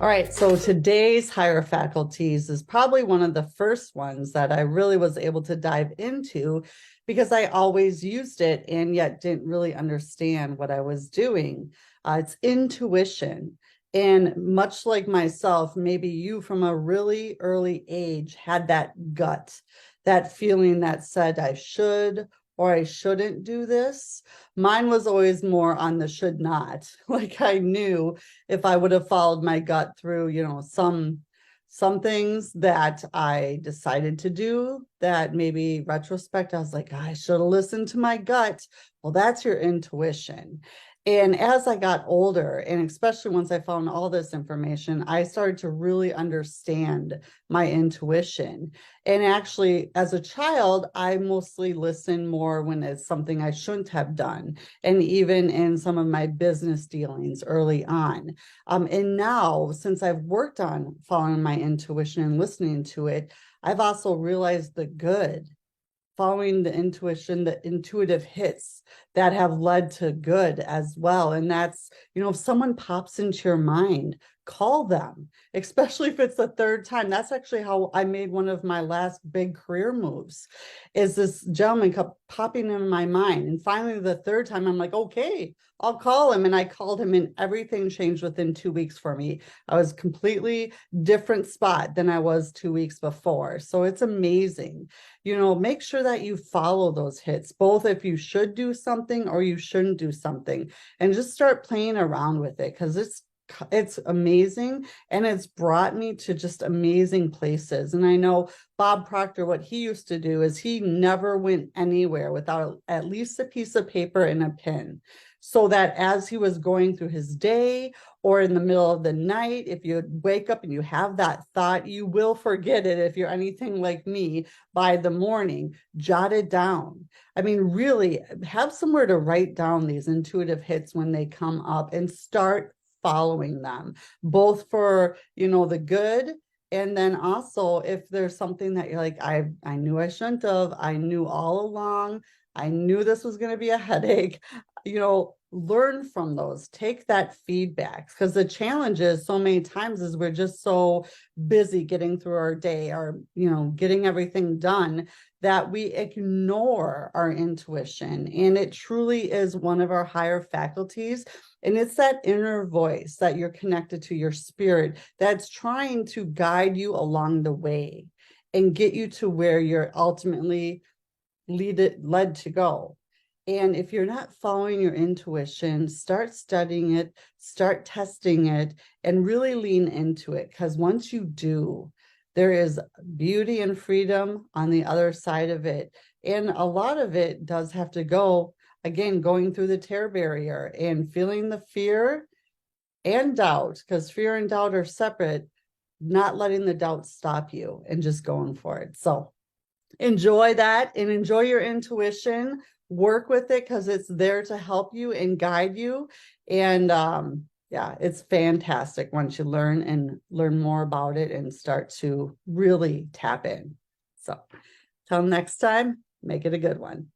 All right, so today's higher faculties is probably one of the first ones that I really was able to dive into because I always used it and yet didn't really understand what I was doing. It's intuition. And much like myself, maybe you from a really early age had that gut, that feeling that said, I should or I shouldn't do this. Mine was always more on the should not. Like I knew if I would have followed my gut through, some things that I decided to do that maybe retrospect, I was like, I should have listened to my gut. Well, that's your intuition. And as I got older, and especially once I found all this information, I started to really understand my intuition. And actually, as a child, I mostly listen more when it's something I shouldn't have done. And even in some of my business dealings early on. And now, since I've worked on following my intuition and listening to it, I've also realized the good, following the intuition, the intuitive hits that have led to good as well. And that's, if someone pops into your mind, call them, especially if it's the third time. That's actually how I made one of my last big career moves, is this gentleman kept popping in my mind. And finally, the third time, I'm like, okay, I'll call him. And I called him and everything changed within 2 weeks for me. I was completely different spot than I was 2 weeks before. So it's amazing. Make sure that you follow those hits, both if you should do something or you shouldn't do something, and just start playing around with it because it's amazing and it's brought me to just amazing places. And I know Bob Proctor, what he used to do is he never went anywhere without at least a piece of paper and a pen, so that as he was going through his day or in the middle of the night, if you wake up and you have that thought, you will forget it if you're anything like me by the morning. Jot it down. I mean, really have somewhere to write down these intuitive hits when they come up and start following them, both for, the good. And then also if there's something that you're like, I knew I shouldn't have, I knew all along, I knew this was going to be a headache, learn from those, take that feedback, because the challenge is so many times is we're just so busy getting through our day or, getting everything done that we ignore our intuition. And it truly is one of our higher faculties. And it's that inner voice that you're connected to, your spirit, that's trying to guide you along the way and get you to where you're ultimately led to go. And if you're not following your intuition, start studying it, start testing it, and really lean into it. Because once you do, there is beauty and freedom on the other side of it. And a lot of it does have to go, again, going through the terror barrier and feeling the fear and doubt, because fear and doubt are separate, not letting the doubt stop you and just going for it. So enjoy that and enjoy your intuition. Work with it because it's there to help you and guide you. And yeah, it's fantastic once you learn more about it and start to really tap in. So till next time, make it a good one.